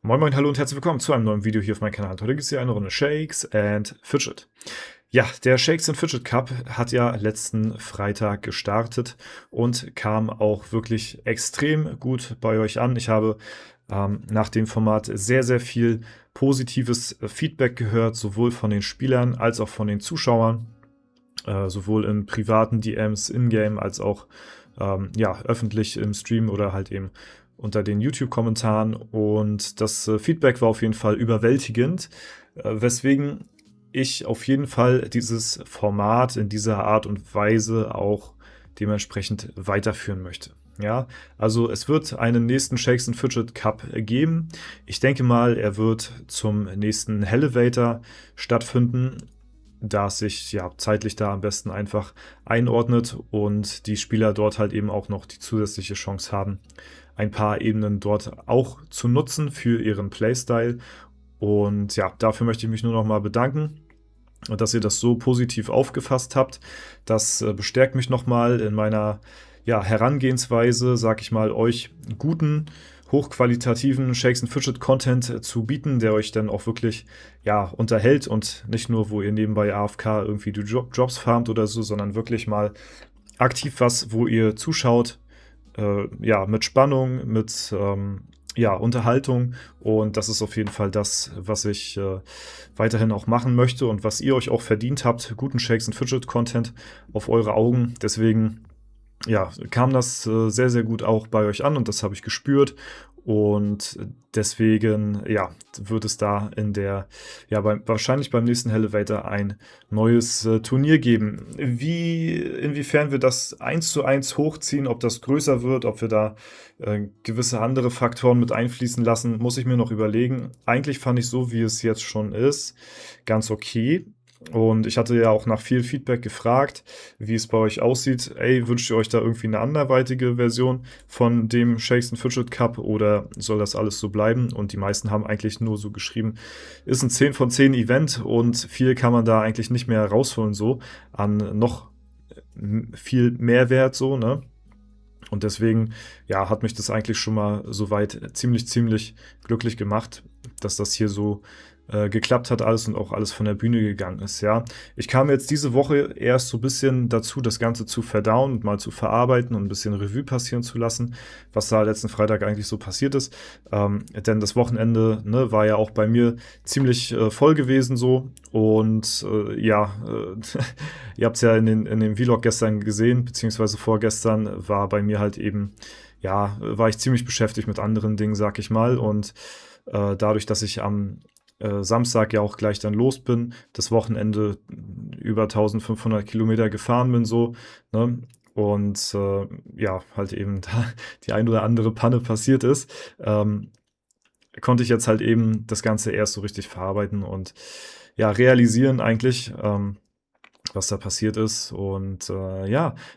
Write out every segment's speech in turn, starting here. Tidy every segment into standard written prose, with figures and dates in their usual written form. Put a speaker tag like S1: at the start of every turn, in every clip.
S1: Moin Moin, hallo und herzlich willkommen zu einem neuen Video hier auf meinem Kanal. Heute gibt es hier eine Runde Shakes and Fidget. Ja, der Shakes and Fidget Cup hat ja letzten Freitag gestartet und kam auch wirklich extrem gut bei euch an. Ich habe nach dem Format sehr, sehr viel positives Feedback gehört, sowohl von den Spielern als auch von den Zuschauern, sowohl in privaten DMs, in-game, als auch ja, öffentlich im Stream oder halt eben unter den YouTube-Kommentaren, und das Feedback war auf jeden Fall überwältigend, weswegen ich auf jeden Fall dieses Format in dieser Art und Weise auch dementsprechend weiterführen möchte. Ja, also es wird einen nächsten Shakes and Fidget Cup geben. Ich denke mal, er wird zum nächsten Elevator stattfinden, da es sich ja zeitlich da am besten einfach einordnet und die Spieler dort halt eben auch noch die zusätzliche Chance haben, ein paar Ebenen dort auch zu nutzen für ihren Playstyle. Und ja, dafür möchte ich mich nur noch mal bedanken, dass ihr das so positiv aufgefasst habt. Das bestärkt mich noch mal in meiner Herangehensweise, sag ich mal, euch guten, hochqualitativen Shakes and Fidget Content zu bieten, der euch dann auch wirklich unterhält und nicht nur, wo ihr nebenbei AFK irgendwie die Jobs farmt oder so, sondern wirklich mal aktiv was, wo ihr zuschaut, mit Spannung, mit Unterhaltung, und das ist auf jeden Fall das, was ich weiterhin auch machen möchte und was ihr euch auch verdient habt, guten Shakes and Fidget Content auf eure Augen. Deswegen kam das sehr, sehr gut auch bei euch an und das habe ich gespürt, und deswegen wird es da wahrscheinlich beim nächsten Elevator ein neues Turnier geben. Inwiefern wir das 1:1 hochziehen, ob das größer wird, ob wir da gewisse andere Faktoren mit einfließen lassen, muss ich mir noch überlegen. Eigentlich fand ich, so wie es jetzt schon ist, ganz okay. Und ich hatte ja auch nach viel Feedback gefragt, wie es bei euch aussieht. Wünscht ihr euch da irgendwie eine anderweitige Version von dem Shakes and Fidget Cup oder soll das alles so bleiben? Und die meisten haben eigentlich nur so geschrieben, ist ein 10 von 10 Event und viel kann man da eigentlich nicht mehr rausholen, so an noch viel Mehrwert, so, ne? Und deswegen, hat mich das eigentlich schon mal soweit ziemlich glücklich gemacht, dass das hier so geklappt hat alles und auch alles von der Bühne gegangen ist, ja. Ich kam jetzt diese Woche erst so ein bisschen dazu, das Ganze zu verdauen und mal zu verarbeiten und ein bisschen Revue passieren zu lassen, was da letzten Freitag eigentlich so passiert ist. Denn das Wochenende, ne, war ja auch bei mir ziemlich voll gewesen so, und ihr habt es ja in dem Vlog gestern gesehen, beziehungsweise vorgestern war bei mir halt eben, war ich ziemlich beschäftigt mit anderen Dingen, sag ich mal, und dadurch, dass ich am Samstag ja auch gleich dann los bin, das Wochenende über 1500 Kilometer gefahren bin, so, ne? Und halt eben da die ein oder andere Panne passiert ist, konnte ich jetzt halt eben das Ganze erst so richtig verarbeiten und realisieren eigentlich, was da passiert ist. Und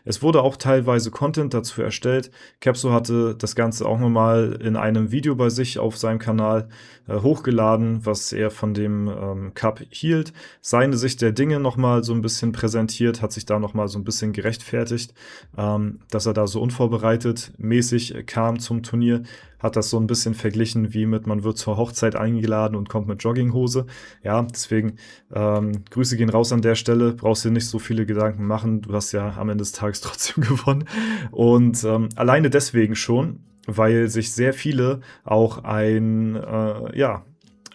S1: es wurde auch teilweise Content dazu erstellt. Capso hatte das Ganze auch nochmal in einem Video bei sich auf seinem Kanal hochgeladen, was er von dem Cup hielt. Seine Sicht der Dinge nochmal so ein bisschen präsentiert, hat sich da nochmal so ein bisschen gerechtfertigt, dass er da so unvorbereitet mäßig kam zum Turnier. Hat das so ein bisschen verglichen wie mit, man wird zur Hochzeit eingeladen und kommt mit Jogginghose. Ja, deswegen Grüße gehen raus an der Stelle. Brauchst dir nicht so viele Gedanken machen. Du hast ja am Ende des Tages trotzdem gewonnen. Und alleine deswegen schon, weil sich sehr viele auch ein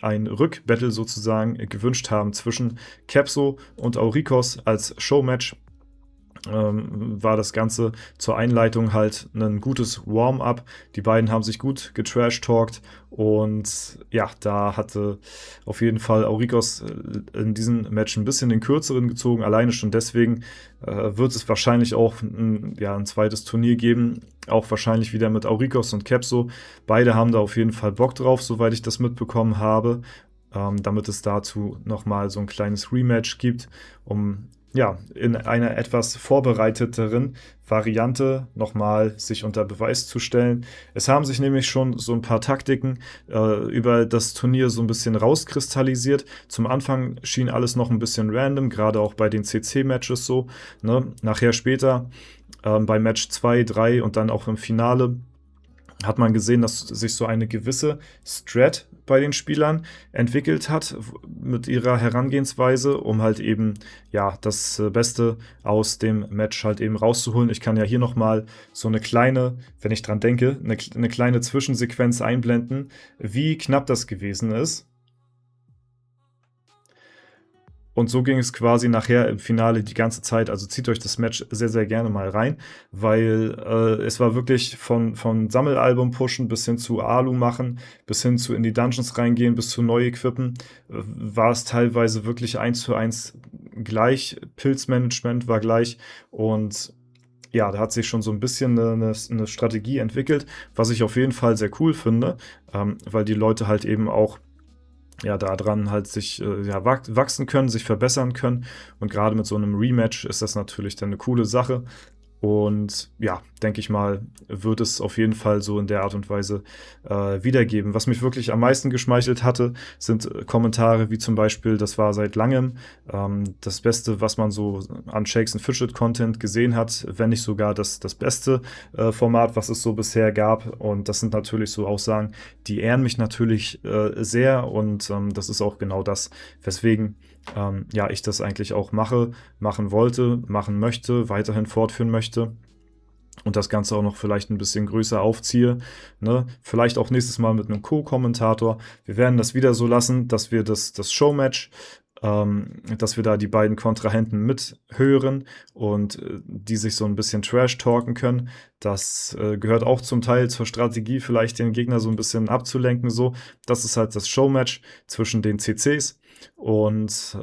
S1: Rückbattle sozusagen gewünscht haben zwischen Capso und Aurikos als Showmatch. War das Ganze zur Einleitung halt ein gutes Warm-up. Die beiden haben sich gut getrash-talkt und da hatte auf jeden Fall Aurikos in diesem Match ein bisschen den kürzeren gezogen. Alleine schon deswegen wird es wahrscheinlich auch ein zweites Turnier geben. Auch wahrscheinlich wieder mit Aurikos und Capso. Beide haben da auf jeden Fall Bock drauf, soweit ich das mitbekommen habe. Damit es dazu nochmal so ein kleines Rematch gibt, um ja, in einer etwas vorbereiteteren Variante nochmal sich unter Beweis zu stellen. Es haben sich nämlich schon so ein paar Taktiken über das Turnier so ein bisschen rauskristallisiert. Zum Anfang schien alles noch ein bisschen random, gerade auch bei den CC-Matches so. Ne? Nachher später bei Match 2, 3 und dann auch im Finale hat man gesehen, dass sich so eine gewisse Strat bei den Spielern entwickelt hat mit ihrer Herangehensweise, um halt eben ja das Beste aus dem Match halt eben rauszuholen. Ich kann ja hier nochmal so eine kleine, wenn ich dran denke, eine kleine Zwischensequenz einblenden, wie knapp das gewesen ist. Und so ging es quasi nachher im Finale die ganze Zeit. Also zieht euch das Match sehr, sehr gerne mal rein, weil es war wirklich von Sammelalbum pushen bis hin zu Alu machen, bis hin zu in die Dungeons reingehen, bis zu neu equippen, war es teilweise wirklich 1:1 gleich. Pilzmanagement war gleich und ja, da hat sich schon so ein bisschen eine Strategie entwickelt, was ich auf jeden Fall sehr cool finde, weil die Leute halt eben auch ja, daran halt sich ja, wachsen können, sich verbessern können. Und gerade mit so einem Rematch ist das natürlich dann eine coole Sache. Und ja, denke ich mal, wird es auf jeden Fall so in der Art und Weise wiedergeben. Was mich wirklich am meisten geschmeichelt hatte, sind Kommentare wie zum Beispiel, das war seit langem das Beste, was man so an Shakes and Fidget Content gesehen hat, wenn nicht sogar das beste Format, was es so bisher gab. Und das sind natürlich so Aussagen, die ehren mich natürlich sehr und das ist auch genau das, weswegen ja, ich das eigentlich auch machen wollte, machen möchte, weiterhin fortführen möchte und das Ganze auch noch vielleicht ein bisschen größer aufziehe. Ne? Vielleicht auch nächstes Mal mit einem Co-Kommentator. Wir werden das wieder so lassen, dass wir das Showmatch, dass wir da die beiden Kontrahenten mithören und die sich so ein bisschen Trash-talken können. Das gehört auch zum Teil zur Strategie, vielleicht den Gegner so ein bisschen abzulenken. So, das ist halt das Showmatch zwischen den CCs. Und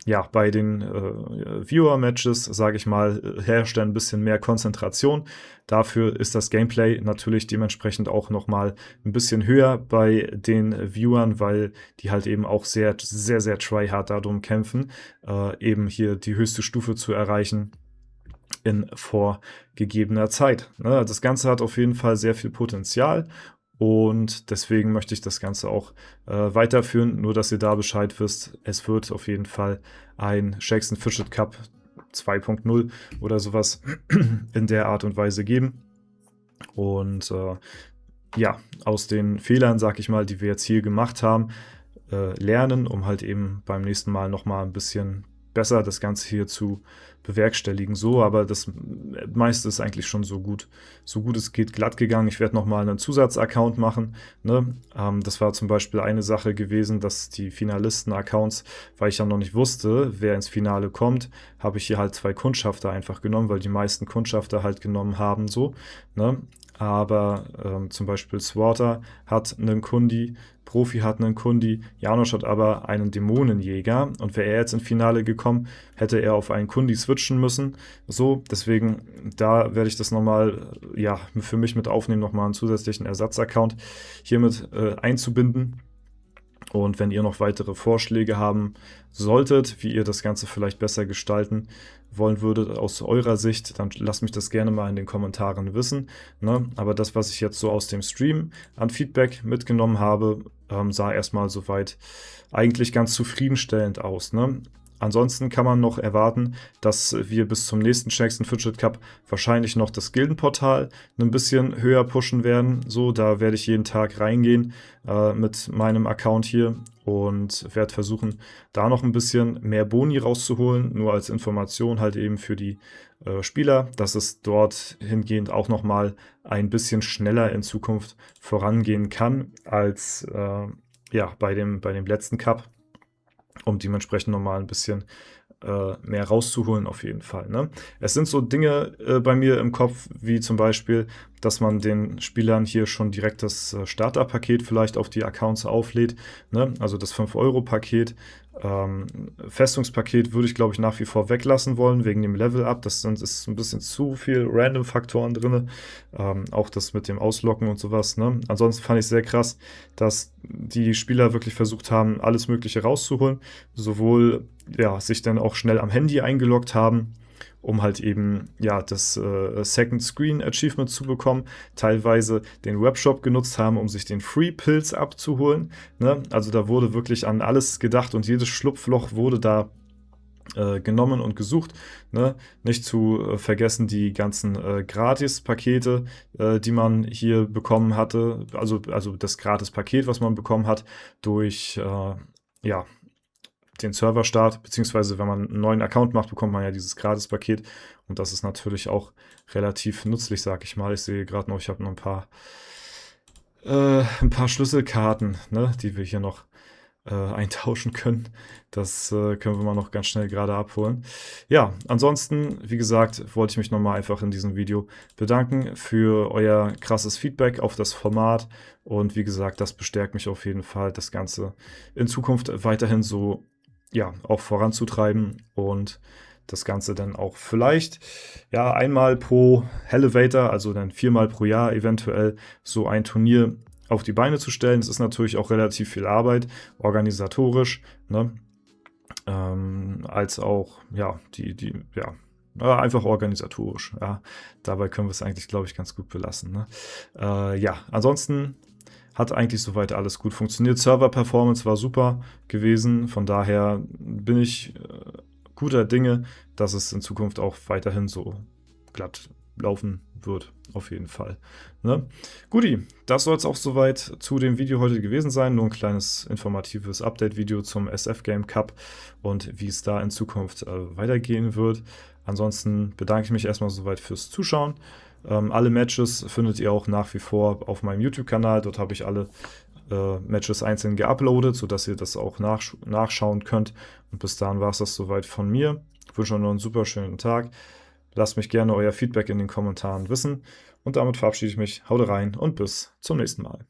S1: ja, bei den Viewer-Matches, sage ich mal, herrscht ein bisschen mehr Konzentration. Dafür ist das Gameplay natürlich dementsprechend auch nochmal ein bisschen höher bei den Viewern, weil die halt eben auch sehr, sehr, sehr tryhard darum kämpfen, eben hier die höchste Stufe zu erreichen in vorgegebener Zeit. Ne? Das Ganze hat auf jeden Fall sehr viel Potenzial. Und deswegen möchte ich das Ganze auch weiterführen, nur dass ihr da Bescheid wisst. Es wird auf jeden Fall ein Shakes and Fidget Cup 2.0 oder sowas in der Art und Weise geben. Und ja, aus den Fehlern, sag ich mal, die wir jetzt hier gemacht haben, lernen, um halt eben beim nächsten Mal nochmal ein bisschen besser das Ganze hier zu bewerkstelligen. So, aber das meiste ist eigentlich schon so gut es geht glatt gegangen. Ich werde nochmal einen Zusatzaccount machen. Ne? Das war zum Beispiel eine Sache gewesen, dass die Finalisten-Accounts, weil ich ja noch nicht wusste, wer ins Finale kommt, habe ich hier halt 2 Kundschafter einfach genommen, weil die meisten Kundschafter halt genommen haben. So, ne? Aber zum Beispiel Swatter hat einen Kundi, Profi hat einen Kundi, Janosch hat aber einen Dämonenjäger und wäre er jetzt ins Finale gekommen, hätte er auf einen Kundi switchen müssen. So, deswegen, da werde ich das nochmal, ja, für mich mit aufnehmen, nochmal einen zusätzlichen Ersatzaccount hiermit einzubinden. Und wenn ihr noch weitere Vorschläge haben solltet, wie ihr das Ganze vielleicht besser gestalten wollen würdet aus eurer Sicht, dann lasst mich das gerne mal in den Kommentaren wissen. Ne? Aber das, was ich jetzt so aus dem Stream an Feedback mitgenommen habe, sah erstmal soweit eigentlich ganz zufriedenstellend aus. Ne? Ansonsten kann man noch erwarten, dass wir bis zum nächsten Shakes and Fidget Cup wahrscheinlich noch das Gildenportal ein bisschen höher pushen werden. So, da werde ich jeden Tag reingehen mit meinem Account hier und werde versuchen, da noch ein bisschen mehr Boni rauszuholen, nur als Information halt eben für die Spieler, dass es dort hingehend auch nochmal ein bisschen schneller in Zukunft vorangehen kann als ja, bei dem letzten Cup, um dementsprechend nochmal ein bisschen mehr rauszuholen auf jeden Fall. Ne? Es sind so Dinge bei mir im Kopf, wie zum Beispiel, dass man den Spielern hier schon direkt das Starterpaket vielleicht auf die Accounts auflädt, ne? Also das 5-Euro-Paket. Festungspaket würde ich, glaube ich, nach wie vor weglassen wollen, wegen dem Level-Up. Das ist ein bisschen zu viel Random-Faktoren drin. Auch das mit dem Auslocken und sowas. Ne? Ansonsten fand ich sehr krass, dass die Spieler wirklich versucht haben, alles Mögliche rauszuholen. Sowohl ja, sich dann auch schnell am Handy eingeloggt haben, um halt eben ja das Second Screen Achievement zu bekommen, teilweise den Webshop genutzt haben, um sich den Free Pills abzuholen. Ne? Also da wurde wirklich an alles gedacht und jedes Schlupfloch wurde da genommen und gesucht. Ne? Nicht zu vergessen die ganzen Gratis-Pakete, die man hier bekommen hatte. Also das Gratis-Paket, was man bekommen hat durch ja, den Serverstart, beziehungsweise wenn man einen neuen Account macht, bekommt man ja dieses Gratis-Paket. Und das ist natürlich auch relativ nützlich, sag ich mal. Ich sehe gerade noch, ich habe noch ein paar Schlüsselkarten, ne, die wir hier noch eintauschen können. Das können wir mal noch ganz schnell gerade abholen. Ja, ansonsten, wie gesagt, wollte ich mich nochmal einfach in diesem Video bedanken für euer krasses Feedback auf das Format. Und wie gesagt, das bestärkt mich auf jeden Fall, das Ganze in Zukunft weiterhin so, ja, auch voranzutreiben und das Ganze dann auch vielleicht, ja, einmal pro Elevator, also dann 4-mal pro Jahr eventuell so ein Turnier auf die Beine zu stellen. Das ist natürlich auch relativ viel Arbeit, organisatorisch, ne? Als auch, ja, einfach organisatorisch. Ja. Dabei können wir es eigentlich, glaube ich, ganz gut belassen. Ne? Ja, ansonsten hat eigentlich soweit alles gut funktioniert. Server-Performance war super gewesen, von daher bin ich guter Dinge, dass es in Zukunft auch weiterhin so glatt laufen wird, auf jeden Fall. Ne? Guti, das soll es auch soweit zu dem Video heute gewesen sein. Nur ein kleines informatives Update-Video zum SF Game Cup und wie es da in Zukunft weitergehen wird. Ansonsten bedanke ich mich erstmal soweit fürs Zuschauen. Alle Matches findet ihr auch nach wie vor auf meinem YouTube-Kanal. Dort habe ich alle Matches einzeln geuploadet, sodass ihr das auch nachschauen könnt. Und bis dahin war es das soweit von mir. Ich wünsche euch noch einen super schönen Tag. Lasst mich gerne euer Feedback in den Kommentaren wissen. Und damit verabschiede ich mich. Haut rein und bis zum nächsten Mal.